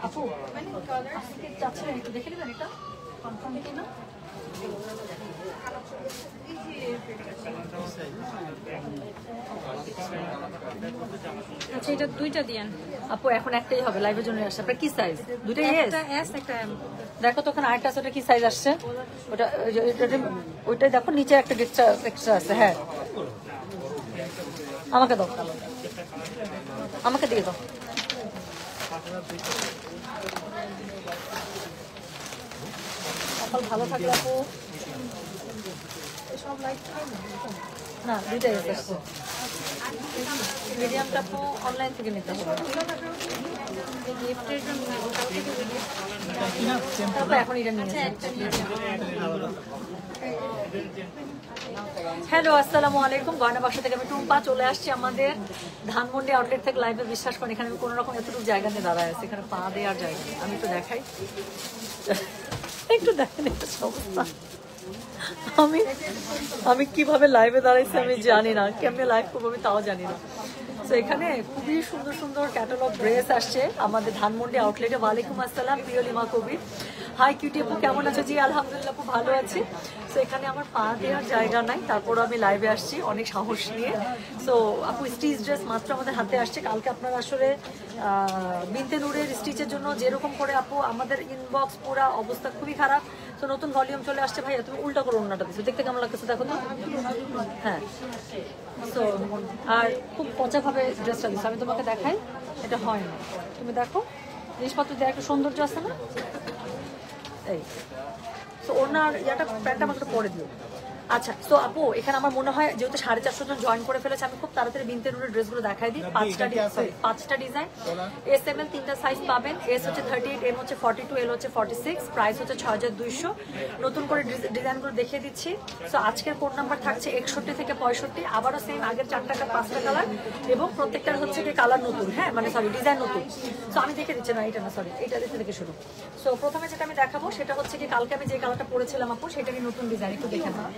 আপু আজকে যাচ্ছে একটু দেখে নেবেন এটা কনফার্ম কিনা। আচ্ছা এটা দুইটা দিয়েন আপু, এখন একটাই হবে, লাইভের জন্য আসছে। আপনার কি সাইজ? দুইটাই একটা এস একটা এম। দেখো তো ওখানে আরেকটা আছে, ওটা কি সাইজ আসছে? ওটা ওইটাই দেখো, নিচে একটা এক্সট্রা আছে। হ্যাঁ, আমাকে দাও, আমাকে দিয়ে দাও। সকাল ভালো থাকলে আপু। না, দুইটাই আসছে। মিডিয়ামটা আপু অনলাইন থেকে নিতে হবে। এখন এটা নিয়ে হ্যালো, আসসালামু আলাইকুম। গয়না বাসা থেকে আমি টুম্পা চলে আসছি আমাদের ধানমন্ডি আউটলেট থেকে লাইভে। বিশ্বাস করেন এখানে আমি কোনো রকম এতটুকু জায়গা নিয়ে দাঁড়ায় আছে, এখানে পা দেওয়ার জায়গা নেই। আমি একটু দেখাই, একটু দেখেন এটা অবস্থা। আমি কিভাবে লাইভে দাঁড়াইছি আমি জানি না, কেমনে লাইভ করবো আমি তাও জানি না। তো এখানে খুবই সুন্দর সুন্দর ক্যাটালগ ড্রেস আসছে আমাদের ধানমন্ডি আউটলেটে। ওয়ালাইকুম আসসালাম প্রিয় লিমা কবির। হাই কিউটি আপু, কেমন আছো? জি আলহামদুলিল্লাহ আপু, ভালো আছি। তো এখানে আমার পা দেওয়ার জায়গা নাই, তারপরও আমি লাইভে আসছি অনেক সাহস নিয়ে। সো আপু, স্টিচ ড্রেস মাত্র আমাদের হাতে আসছে। কালকে আপনারা আসলে বিনতে নূরের স্টিচের জন্য যেরকম করে আপু আমাদের ইনবক্স পুরা অবস্থা খুবই খারাপ। তো নতুন ভলিউম চলে আসছে। ভাইয়া তুমি উল্টা করে অন্যটা দিচ্ছ, দেখতে কেমন লাগতেছে দেখো তো। হ্যাঁ, তো আর খুব পচাভাবে ড্রেসটা দিচ্ছ। আমি তোমাকে দেখাই, এটা হয় না। তুমি দেখো জিনিসপত্র দেওয়ার একটা সৌন্দর্য আছে না? এই তো ওনার ইয়াটা প্যান্টটা আমাকে পরে দিও। আচ্ছা, তো আপু এখানে আমার মনে হয় যেহেতু 450 জন জয়েন করে ফেলেছে, আমি খুব তাড়াতাড়ি বিনতে নূরের ড্রেসগুলো দেখাই দিই। পাঁচটা ডিজাইন, এস এম এল 3টা সাইজ পাবেন। এস হচ্ছে 38, এম হচ্ছে 42, এল হচ্ছে 46, প্রাইস হচ্ছে 6200। নতুন করে ডিজাইনগুলো দেখিয়ে দিচ্ছি। তো আজকের কোড নাম্বার থাকছে 61 থেকে 65, আবারও সেম আগের 4টা 5টা কালার, এবং প্রত্যেকটার হচ্ছে কি কালার নতুন। হ্যাঁ, মানে সরি ডিজাইন নতুন। তো আমি দেখে দিচ্ছি না, এটা না সরি, এটা থেকে শুরু। সো প্রথমে যেটা আমি দেখাবো সেটা হচ্ছে কি কালকে আমি যে কালারটা পরেছিলাম আপু, সেটারই নতুন ডিজাইন, একটু দেখে নাও।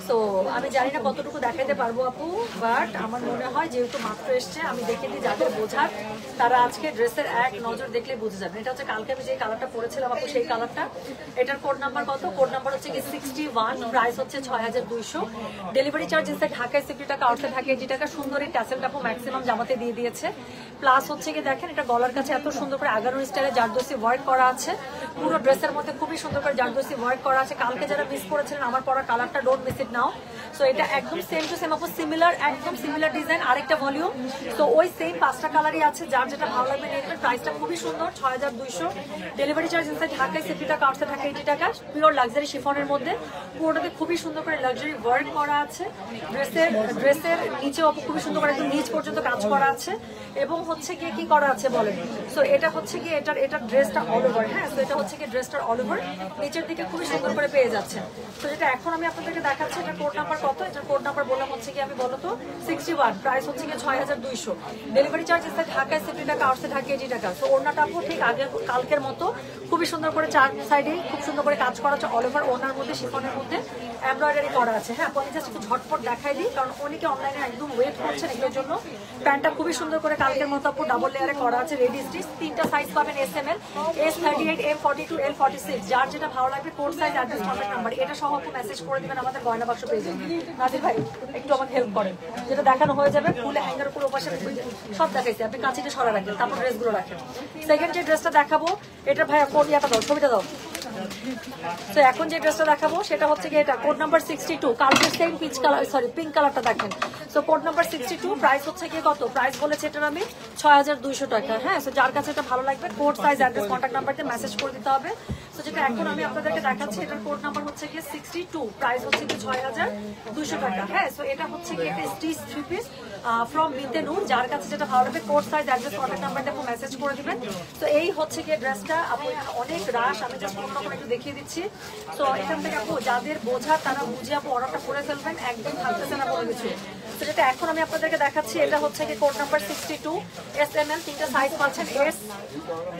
তো আমি জানি না কতটুকু দেখাতে পারবো আপু, বাট আমার মনে হয় যেহেতু মাত্র এসছে আমি দেখে দিই, যাদের বোঝার তারা আজকে ড্রেসের এক নজর দেখলে বুঝে যাবেন। এটা হচ্ছে কালকে আমি যে কালারটা পরেছিলাম আপু, সেই কালারটা। এটার কোড নাম্বার কত? কোড নাম্বার হচ্ছে কি 61, প্রাইস হচ্ছে 6200। ডেলিভারি চার্জ ইনসাইড ঢাকায় 60 টাকা, আউটসাইড ঢাকা 80 টাকা। সুন্দর এই ট্যাসেলটা আপু ম্যাক্সিমাম জামাতে দিয়ে দিয়েছে। প্লাস হচ্ছে কি দেখেন, এটা গলার কাছে এত সুন্দর করে আগানো স্টাইলে জারদোসি ওয়ার্ক করা আছে। পুরো ড্রেসের মধ্যে খুবই সুন্দর করে জারদোসি ওয়ার্ক করা আছে। কালকে যারা মিস করেছিলেন আমার পরা কালারটা, don't miss it now. So এটা একদম সেম টু সেম আপু, সিমিলার, একদম সিমিলার ডিজাইন, আরেকটা ভলিউম। তো ওই সেম 5টা কালারই আছে, যার যেটা ভালো লাগবে নিয়ে নেবেন। প্রাইসটা খুবই সুন্দর, 6200। ডেলিভারি চার্জ ইনসাইড ঢাকায় 60 টাকা, আউটসাইড ঢাকা 80 টাকা। পিওর লাক্সারি শিফনের মধ্যে পুরোটাতে খুবই সুন্দর করে লাক্সারি ওয়ার্ক করা আছে। ড্রেসের নিচেও আপু খুবই সুন্দর করে একদম নিচ পর্যন্ত কাজ করা আছে, এবং হচ্ছে গিয়ে কি করা আছে বলেন। সো এটা হচ্ছে গিয়ে এটার ড্রেসটা অল ওভার। হ্যাঁ, তো এটা হচ্ছে গিয়ে ড্রেসটার অল ওভার নিচের দিকে খুবই সুন্দর করে পেয়ে যাচ্ছে। তো যেটা এখন আমি আপনাদেরকে দেখাচ্ছি, এটার কোড নাম্বার কত? এটার কোড নাম্বার বললাম হচ্ছে কি আমি বলো তো 61, প্রাইস হচ্ছে গিয়ে 6200। ডেলিভারি চার্জ ইনসাইড ঢাকায় 60 টাকা, আউটসাইড ঢাকা 80 টাকা। তো ওড়নাটা আপু ঠিক কালকের মতো খুবই সুন্দর করে চার সাইডে খুব সুন্দর করে কাজ করা আছে। অল ওভার ওড়নার মধ্যে শিফনের মধ্যে এমব্রয়ডারি করা আছে। হ্যাঁ, আমি জাস্ট একটু ঝটপট দেখাই দিই, কারণ অনেকে অনলাইনে একদম ওয়েট করছেন এগুলোর জন্য। প্যান্টটা খুবই সুন্দর করে কালকের মতো আপু ডাবল লেয়ারে করা আছে, রেডি স্টিচ। 3টা সাইজ পাবেন, S M L, S 38, M 42, L 46। যার যেটা ভালো লাগবে code size, address, contact number এটা সহ আপু মেসেজ করে দিবেন আমাদের গয়না বাক্স পেজে। নাজির ভাই একটু আমাকে হেল্প করেন, যেটা দেখানো হয়ে যাবে খুলে হ্যাঙ্গার উপর ওপাশে সব দেখাইছি, আপনি কাঁচিটা সরা রাখেন, তারপর ড্রেসগুলো রাখেন। সেকেন্ড যে ড্রেসটা দেখাবো, এটা ভাইয়া কোড ইয়াটা দাও, ছবিটা দাও। তো এখন যে ড্রেসটা দেখাবো সেটা হচ্ছে কি এটা কোড নাম্বার 62, কালকে same peach colour, sorry pink কালারটা দেখেন। তো কোড নাম্বার 62, প্রাইস হচ্ছে কি কত? প্রাইস বলেছে এটার আমি 6200 টাকা। হ্যাঁ, তো যার কাছে এটা ভালো লাগবে code size, address, contact number দিয়ে মেসেজ করে দিতে হবে। তো যেটা এখন আমি আপনাদেরকে দেখাচ্ছি, এটার কোড নাম্বার হচ্ছে কি 62, প্রাইস হচ্ছে কি 6200 টাকা। হ্যাঁ, তো এটা হচ্ছে কি একটা স্টিচ 3 পিস ফ্রম বিনতে নূর। যার কাছে যেটা ভালো লাগবে code size, address, contact number দিয়ে মেসেজ করে দিবেন। তো এই হচ্ছে কি ড্রেসটা আপু, অনেক রাশ, আমি জাস্ট অন্যরকম একটু দেখিয়ে দিচ্ছি। তো এখান থেকে আপু যাদের বোঝা তারা বুঝে আপু অর্ডারটা করে ফেলবেন, একদম থাকতেছে না কোনো কিছু। তো যেটা এখন আমি আপনাদেরকে দেখাচ্ছি এটা হচ্ছে কি কোড নাম্বার 62 SML, তিনটা সাইজ পাচ্ছেন, S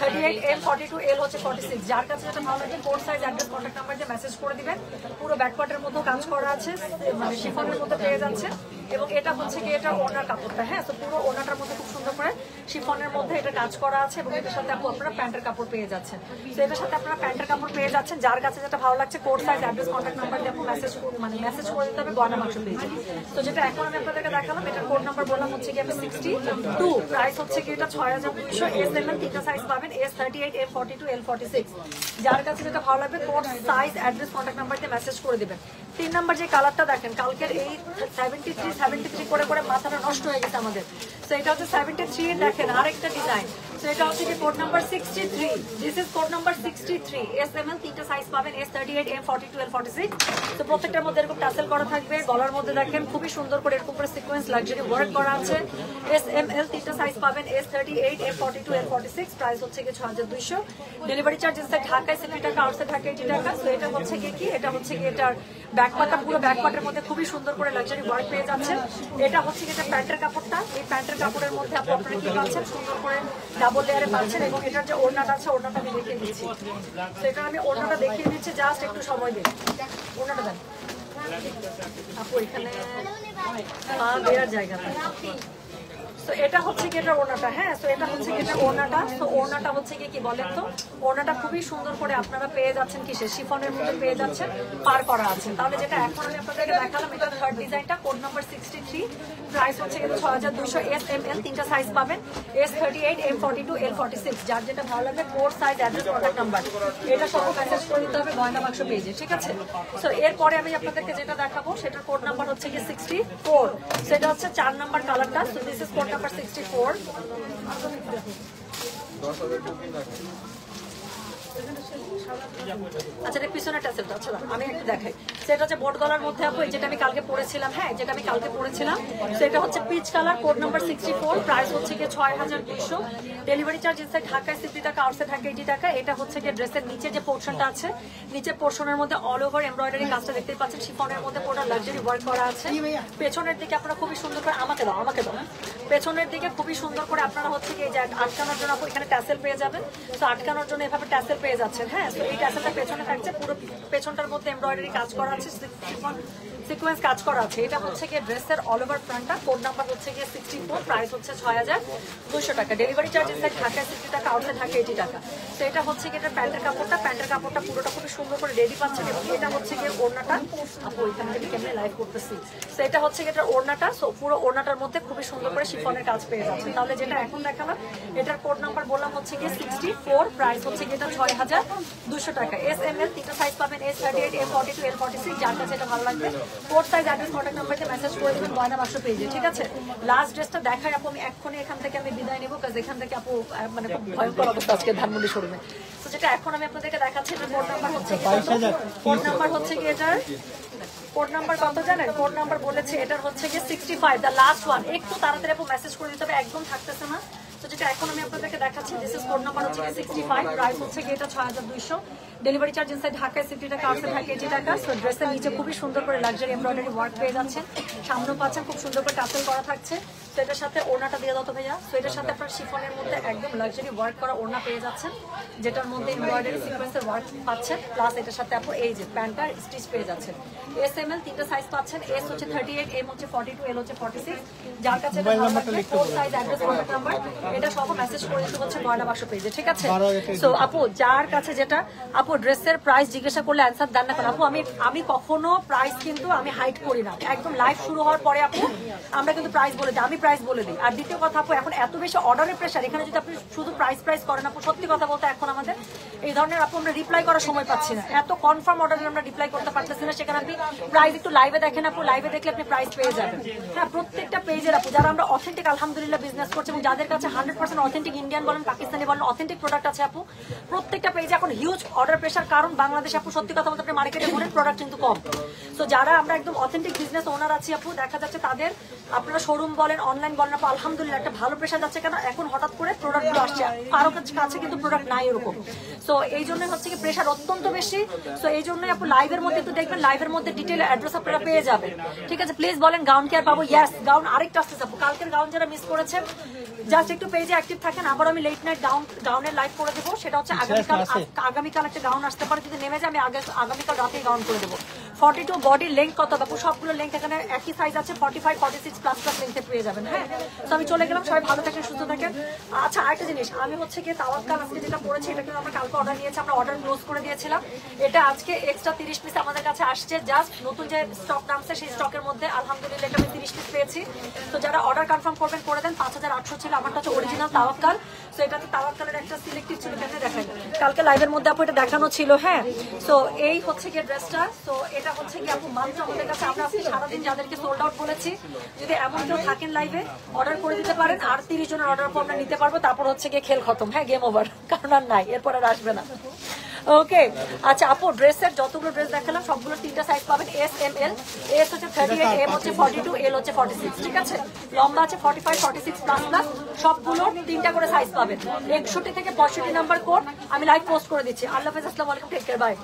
38, M 42, L হচ্ছে 46। যার কাছে যেটা ভালো লাগে code size address contact number দিয়ে মেসেজ করে দিবেন। পুরো ব্যাকপার্টের মধ্যেও কাজ করা আছে, মানে শিফনের মধ্যে পেয়ে যাচ্ছে। এবং এটা হচ্ছে কি এটা ওনার কাপড়টা, হ্যাঁ, তো পুরো ওনাটার মধ্যে খুব সুন্দর করে শিফনের মধ্যে এটা কাজ করা আছে এবং এটার সাথে আপনারা প্যান্টের কাপড় পেয়ে যাচ্ছেন। তো এটার সাথে আপনারা প্যান্টের কাপড় পেয়ে যাচ্ছেন। যার কাছে যেটা ভালো লাগছে code size address contact number দিয়ে আপনি মেসেজ করে দিতে হবে, গয়না বাক্স পেয়ে যাবেন। তো যেটা এখন আমি আপনাদেরকে দেখালাম এটার কোড নাম্বার বললাম হচ্ছে কি আমি 62, প্রাইস হচ্ছে কি এটা 6200। SML তিনটা সাইজ পাবেন, S 38, M 42, L 46। যার কাছে যেটা ভালো লাগবে code size address contact number দিয়ে মেসেজ করে দিবেন। 3 নাম্বার যে কালারটা দেখেন, কালকের এই 73 করে করে মাথাটা নষ্ট হয়ে গেছে আমাদের। তো এটা হচ্ছে 73, দেখেন আরেকটা ডিজাইন। তো এটা হচ্ছে কি code number 63, this is code number 63। SML তিনটা সাইজ পাবেন, S 38, M 42, L 46। তো প্রত্যেকটার মধ্যে এরকম টাসেল করা থাকবে, গলার মধ্যে দেখেন খুবই সুন্দর করে এরকম করে সিকোয়েন্স লাক্সারি ওয়ার্ক করা আছে। SML তিনটা সাইজ পাবেন, S 38, M 42, L 46। প্রাইস হচ্ছে কি 6200। ডেলিভারি চার্জ ইনসাইড ঢাকায় 60 টাকা, আউটসাইড ঢাকা 80 টাকা। তো এটা হচ্ছে কি এটা হচ্ছে কি এটার ব্যাকপার্টটা, পুরো ব্যাকপার্টের মধ্যে খুবই সুন্দর করে লাক্সারি ওয়ার্ক পেয়ে যাচ্ছে। এটা হচ্ছে কি এটা প্যান্টের কাপড়টা, এই প্যান্টের কাপড়ের মধ্যে আপনারা কি পাচ্ছেন, সুন্দর করে ডাবল লেয়ারে পাচ্ছেন। এবং এটার যে ওড়নাটা আছে ওড়নাটা আমি দেখিয়ে দিচ্ছি। তো এটা আমি ওড়নাটা দেখিয়ে দিচ্ছি, জাস্ট একটু সময় দিন। ওড়নাটা দেন আপু, এখানে পা দেওয়ার জায়গা নাই। তো এটা হচ্ছে কি এটা ওড়নাটা, হ্যাঁ, তো এটা হচ্ছে কি এটা ওড়নাটা। তো ওড়নাটা হচ্ছে কি বলেন তো, ওড়নাটা খুবই সুন্দর করে আপনারা পেয়ে যাচ্ছেন কিসের, শিফনের মধ্যে পেয়ে যাচ্ছেন, পার করা আছে। তাহলে যেটা এখন আমি আপনাদেরকে দেখালাম এটা থার্ড ডিজাইনটা, কোড নাম্বার 63, প্রাইস হচ্ছে কিন্তু 6200। SML তিনটা সাইজ পাবেন, S 38, M 42, L 46। যার যেটা ভালো লাগবে code size address contact number এটা সব মেসেজ করে দিতে হবে গয়না বাক্স পেজে, ঠিক আছে। তো এরপরে আমি আপনাদেরকে যেটা দেখাবো সেটার কোড নাম্বার হচ্ছে কি 64, সেটা হচ্ছে 4 নাম্বার কালারটা। So this is code number 64। আচ্ছা, এটা পিছনের টাসেলটা, আচ্ছা আমি একটু দেখাই। সেটা হচ্ছে বোট গলার মধ্যে আপু, যেটা আমি কালকে পরেছিলাম, হ্যাঁ, যেটা আমি কালকে পরেছিলাম। সেটা হচ্ছে peach colour, code number 64, price হচ্ছে কি 6200। ডেলিভারি চার্জ ইনসাইড ঢাকায় 60 টাকা, আউটসাইড ঢাকা 80 টাকা। এটা হচ্ছে কি ড্রেসের নিচে যে পোর্শনটা আছে, নিচের পোর্শনের মধ্যে অল ওভার এমব্রয়ডারি কাজটা দেখতে পাচ্ছেন, শিফনের মধ্যে পুরো লাক্সারি ওয়ার্ক করা আছে। পেছনের দিকে আপনারা খুবই সুন্দর করে, আমাকে দাও পেছনের দিকে খুবই সুন্দর করে আপনারা হচ্ছে কি এই যে আটকানোর জন্য আপু এখানে ট্যাসেল পেয়ে যাবেন। তো আটকানোর জন্য এভাবে ট্যাসেল পেয়ে যাচ্ছেন, হ্যাঁ। তো এই ট্যাসেলটা পেছনে থাকছে, পুরো পেছনটার মধ্যে এমব্রয়ডারি কাজ করা আছে, সিকোয়েন্স কাজ করা আছে। এটা হচ্ছে কি ড্রেসের অল ওভার ফ্রন্টটা, কোড নাম্বার হচ্ছে কি 64, প্রাইস হচ্ছে 6200 টাকা। ডেলিভারি চার্জ ইনসাইড ঢাকায় 60 টাকা, আউটসাইড ঢাকা 80 টাকা। তো এটা হচ্ছে কি এটা প্যান্টের কাপড়টা পুরোটা খুব সুন্দর করে রেডি পাচ্ছেন। এবং এটা হচ্ছে কি ওড়নাটা, আপু এখান থেকে কেমনে লাইভ করতেছি। তো এটা হচ্ছে কি এটা ওড়নাটা, সো পুরো ওড়নাটার মধ্যে খুবই সুন্দর করে শিফনের কাজ পেয়ে যাচ্ছেন। তাহলে যেটা এখন দেখালাম এটার কোড নাম্বার বললাম হচ্ছে কি 64, প্রাইস হচ্ছে কি এটা 6200 টাকা। SML তিনটা সাইজ পাবেন, S 38, M 42, L 46। যার কাছে এটা ভালো লাগবে কোড সাইজ অ্যাড্রেস কন্ট্যাক্ট নাম্বারে মেসেজ করে দেবেন গয়না বাক্স পেজে, ঠিক আছে। লাস্ট ড্রেসটা দেখাই আপু, আমি এক্ষুনি এখান থেকে আমি বিদায় নেবো, কারণ এখান থেকে আপু মানে খুব ভয়ঙ্কর অবস্থা আজকে ধানমন্ডি শোরুমে। তো যেটা এখন আমি আপনাদেরকে দেখাচ্ছি এটা কোড নাম্বার হচ্ছে কি এটার কোড নাম্বার কত জানেন? কোড নাম্বার বলেছে এটার হচ্ছে কি 65, দ্য লাস্ট ওয়ান। একটু তাড়াতাড়ি আপু মেসেজ করে দিতে হবে, একদম থাকতেছে না। তো যেটা এখন আমি আপনাদেরকে দেখাচ্ছি দিস ইজ কোড নাম্বার হচ্ছে 65, প্রাইস হচ্ছে কি এটা 6200। ডেলিভারি চার্জ ইনসাইড ঢাকায় 60 টাকা, আউটসাইড ঢাকা 80 টাকা। সো ড্রেসের নিচে খুবই সুন্দর করে লাক্সারি এমব্রয়ডারি ওয়ার্ক পেয়ে যাচ্ছেন, সামনেও পাচ্ছেন খুব সুন্দর করে টাসেল করা থাকছে। তো এটার সাথে ওড়নাটা দিয়ে দাও তো ভাইয়া। তো এটার সাথে আপনার শিফনের মধ্যে একদম লাক্সারি ওয়ার্ক করা ওড়না পেয়ে যাচ্ছেন, যেটার মধ্যে এমব্রয়ডারি সিকোয়েন্সের ওয়ার্ক পাচ্ছেন, প্লাস এটার সাথে আপু এই যে প্যান্টার স্টিচ পেয়ে যাচ্ছেন। SML তিনটা সাইজ পাচ্ছেন, S হচ্ছে 38, M হচ্ছে 42, L হচ্ছে 46। যার কাছে code size address contact number এটা সব মেসেজ করে দিতে হচ্ছে গয়না বাক্স পেজে, ঠিক আছে। সো আপু যার কাছে যেটা আপু ড্রেসের প্রাইস জিজ্ঞাসা করলে অ্যান্সার দেন না, কারণ আপু আমি কখনো প্রাইস কিন্তু আমি হাইড করি না। একদম লাইভ শুরু হওয়ার পরে আপু আমরা কিন্তু প্রাইস বলে দিই, আমি প্রাইস বলে দিই। আর দ্বিতীয় কথা আপু এখন এত বেশি অর্ডারের প্রেশার, এখানে যদি আপনি শুধু প্রাইস করেন আপু, সত্যি কথা বলতে এখন আমাদের এই ধরনের আপু আমরা রিপ্লাই করার সময় পাচ্ছি না, এত কনফার্ম অর্ডারে আমরা রিপ্লাই করতে পারতেছি না। সেখানে আপনি প্রাইস একটু লাইভে দেখেন আপু, লাইভে দেখলে আপনি প্রাইস পেয়ে যাবেন। হ্যাঁ, প্রত্যেকটা পেজের আপু যারা আমরা অথেন্টিক আলহামদুলিল্লাহ বিজনেস করছি এবং যাদের কাছে 100% অথেন্টিক ইন্ডিয়ান বলেন পাকিস্তানি বলেন অথেন্টিক প্রোডাক্ট আছে আপু, প্রত্যেকটা পেজে এখন হিউজ অর্ডার প্রেশার, কারণ বাংলাদেশ আপু সত্যি কথা বলতে আপনি মার্কেটে ঘুরেন প্রোডাক্ট কিন্তু কম। তো যারা আমরা একদম অথেন্টিক বিজনেস ওনার আছি আপু, দেখা যাচ্ছে তাদের আপনারা শোরুম বলেন অনলাইন বলেন আপু আলহামদুলিল্লাহ একটা ভালো প্রেশার যাচ্ছে, কেন এখন হঠাৎ করে প্রোডাক্টগুলো আসছে, কারো কাছে কিন্তু প্রোডাক্ট নাই এরকম। সো এই জন্য হচ্ছে কি প্রেশার অত্যন্ত বেশি। সো এই জন্যই আপু লাইভের মধ্যে একটু দেখবেন, লাইভের মধ্যে ডিটেল অ্যাড্রেস আপনারা পেয়ে যাবেন, ঠিক আছে? প্লিজ বলেন গাউন কি আর পাবো? ইয়েস, গাউন আরেকটা আসতেছে আপু, কালকের গাউন যারা মিস করেছেন জাস্ট একটু পেজে অ্যাক্টিভ থাকেন, আবার আমি লেট নাইট গাউনের লাইভ করে দেবো, সেটা হচ্ছে আগামীকাল একটা গাউন আসতে পারে, যদি নেমে যায় আমি আগামীকাল রাতেই গাউন করে দেবো। 42 বডির লেন্থ কত আপু? সবগুলো লেন্থ এখানে একই সাইজ আছে, 45 46 প্লাস লেন্থে পেয়ে যাবেন। হ্যাঁ, তো আমি চলে গেলাম, সবাই ভালো থাকেন সুস্থ থাকেন। আচ্ছা আরেকটা জিনিস, আমি হচ্ছে কি তাওয়াক্কাল আজকে যেটা পড়েছি এটা কিন্তু আমরা কালকে অর্ডার নিয়েছি, আমরা অর্ডার ক্লোজ করে দিয়েছিলাম, এটা আজকে এক্সট্রা 30 পিস আমাদের কাছে আসছে, জাস্ট নতুন যে স্টক নামছে সেই স্টকের মধ্যে আলহামদুলিল্লাহ এটা আমি 30 পিস পেয়েছি। তো যারা অর্ডার কনফার্ম করবেন করে দেন। 5800 ছিল, আমারটা হচ্ছে অরিজিনাল তাওয়াক্কাল। সো এটাতে তাওয়াক্কালের একটা সিলেক্টিভ ছিল, কেটে দেখাই কালকে লাইভের মধ্যে আপু এটা দেখানো ছিল। হ্যাঁ, সো এই হচ্ছে কি ড্রেসটা, তো এটা হচ্ছে কি আপু মাত্র আমাদের কাছে আমরা আজকে সারাদিন যাদেরকে সোল্ড আউট বলেছি, যদি এমন কেউ থাকেন লাইভে অর্ডার করে দিতে পারেন, আর 30 জনের অর্ডার পর আমরা নিতে পারবো, তারপর হচ্ছে গিয়ে খেল খতম। হ্যাঁ, গেম ওভার, কারণ আর নাই, এরপর আর আসবে না। ওকে, আচ্ছা আপু ড্রেসের যতগুলো ড্রেস দেখালাম সবগুলো 3টা সাইজ পাবেন, এস এম এল। এস হচ্ছে 38, এম হচ্ছে 42, এল হচ্ছে 46, ঠিক আছে? লম্বা আছে 45 46 প্লাস প্লাস, সবগুলো 3টা করে সাইজ পাবেন। 61 থেকে 65 নাম্বার কোড আমি লাইভ পোস্ট করে দিচ্ছি। আল্লাহ হাফেজ, আসসালামু আলাইকুম, টেক কেয়ার, বাই।